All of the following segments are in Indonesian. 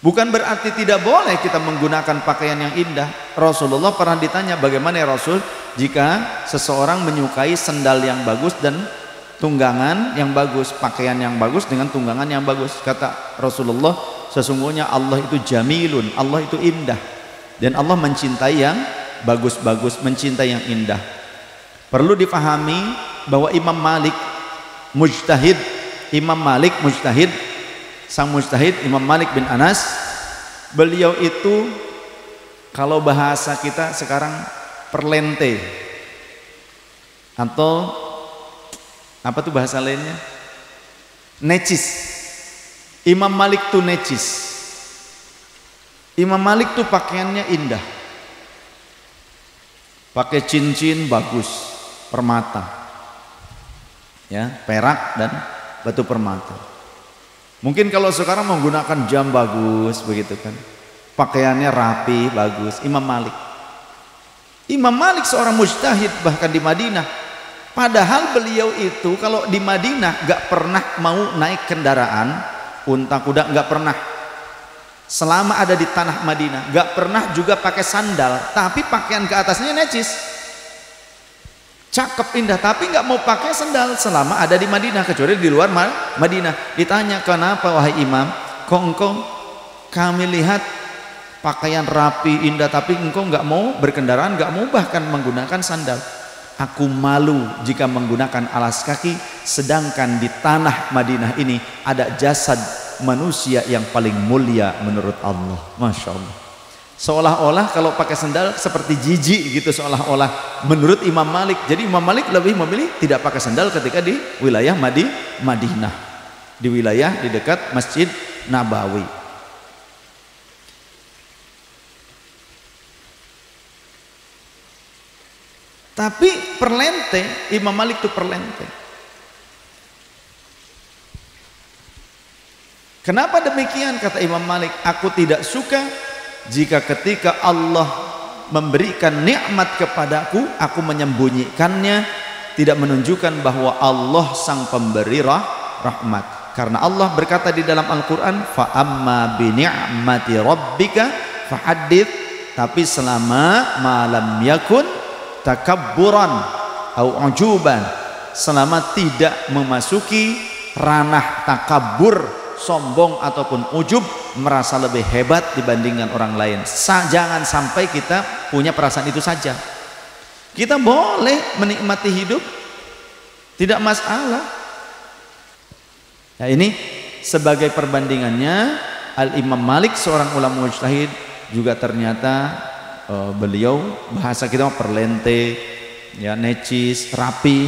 Bukan berarti tidak boleh kita menggunakan pakaian yang indah. Rasulullah pernah ditanya, bagaimana ya Rasul jika seseorang menyukai sendal yang bagus dan tunggangan yang bagus, pakaian yang bagus dengan tunggangan yang bagus. Kata Rasulullah, sesungguhnya Allah itu jamilun, Allah itu indah, dan Allah mencintai yang bagus-bagus, mencintai yang indah. Perlu dipahami bahwa Imam Malik mujtahid, sang mujtahid Imam Malik bin Anas, beliau itu kalau bahasa kita sekarang perlente, atau apa tuh bahasa lainnya, necis. Imam Malik tuh necis. Imam Malik tuh pakaiannya indah, pakai cincin bagus, permata, ya, perak dan batu permata. Mungkin kalau sekarang menggunakan jam bagus begitu kan, pakaiannya rapi, bagus. Imam Malik seorang mujtahid bahkan di Madinah. Padahal beliau itu kalau di Madinah gak pernah mau naik kendaraan unta kuda, gak pernah. Selama ada di tanah Madinah gak pernah juga pakai sandal, tapi pakaian ke atasnya necis, cakep, indah, tapi nggak mau pakai sendal selama ada di Madinah, kecuali di luar Madinah. Ditanya, kenapa wahai imam, kok engkau kami lihat pakaian rapi, indah, tapi engkau nggak mau berkendaraan, nggak mau bahkan menggunakan sandal? Aku malu jika menggunakan alas kaki, sedangkan di tanah Madinah ini ada jasad manusia yang paling mulia menurut Allah. Masya Allah. Seolah-olah kalau pakai sendal seperti jijik gitu, seolah-olah menurut Imam Malik. Jadi Imam Malik lebih memilih tidak pakai sandal ketika di wilayah Madinah, di wilayah di dekat Masjid Nabawi. Tapi perlente, Imam Malik itu perlente. Kenapa demikian? Kata Imam Malik, aku tidak suka jika ketika Allah memberikan nikmat kepadaku, aku menyembunyikannya, tidak menunjukkan bahwa Allah sang pemberi rahmat. Karena Allah berkata di dalam Al-Quran, fa amma bi ni'mati rabbika fahaddits, tapi selama malam yakun takabburan au ujuban, selama tidak memasuki ranah takabur, sombong ataupun ujub, merasa lebih hebat dibandingkan orang lain. Jangan sampai kita punya perasaan itu saja. Kita boleh menikmati hidup, tidak masalah. Nah, ini sebagai perbandingannya, Al-Imam Malik seorang ulama mujtahid juga ternyata beliau bahasa kita perlente, ya, necis, rapi.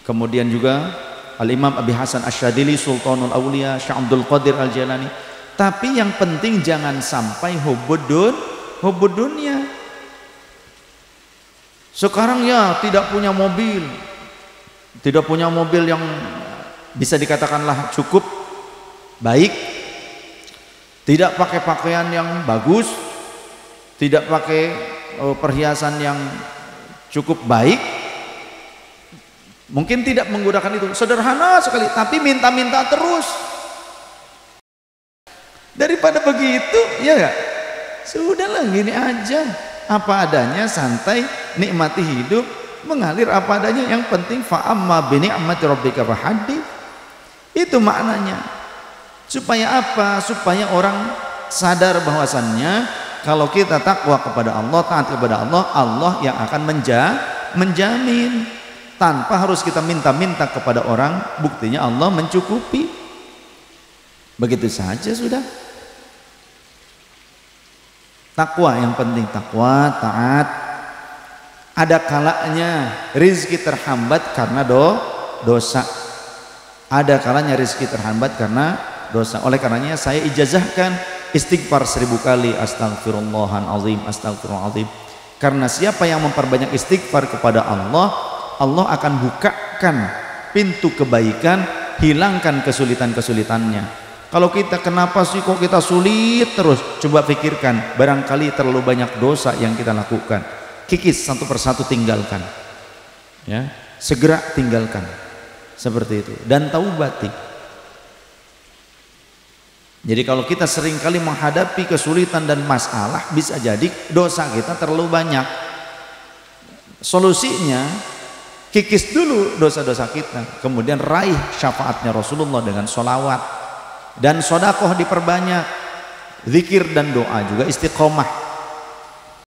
Kemudian juga Al-Imam Abi Hasan Asyadili Sultanul Aulia, Syekh Abdul Qadir Al-Jalani. Tapi yang penting jangan sampai hubbud dunia. Sekarang ya tidak punya mobil yang bisa dikatakanlah cukup baik, tidak pakai pakaian yang bagus, tidak pakai perhiasan yang cukup baik, mungkin tidak menggunakan itu, sederhana sekali, tapi minta-minta terus. Daripada begitu, ya enggak? Sudahlah, gini aja, apa adanya, santai, nikmati hidup, mengalir apa adanya. Yang penting fa amma bi ni'mati rabbika fahaddits. Itu maknanya. Supaya apa? Supaya orang sadar bahwasannya kalau kita takwa kepada Allah, taat kepada Allah, Allah yang akan menjamin, tanpa harus kita minta-minta kepada orang. Buktinya Allah mencukupi. Begitu saja sudah. Takwa yang penting, takwa, taat. Ada kalanya rizki terhambat karena dosa. Ada kalanya rizki terhambat karena dosa. Oleh karenanya saya ijazahkan istighfar 1000 kali, astagfirullahaladzim, astagfirullahaladzim. Karena siapa yang memperbanyak istighfar kepada Allah, Allah akan bukakan pintu kebaikan, hilangkan kesulitan-kesulitannya. Kalau kita, kenapa sih kok kita sulit terus? Coba pikirkan, barangkali terlalu banyak dosa yang kita lakukan. Kikis satu persatu, tinggalkan, ya, segera tinggalkan, seperti itu, dan taubati. Jadi kalau kita seringkali menghadapi kesulitan dan masalah, bisa jadi dosa kita terlalu banyak. Solusinya, kikis dulu dosa-dosa kita, kemudian raih syafaatnya Rasulullah dengan sholawat dan sodakoh diperbanyak, zikir dan doa juga istiqomah.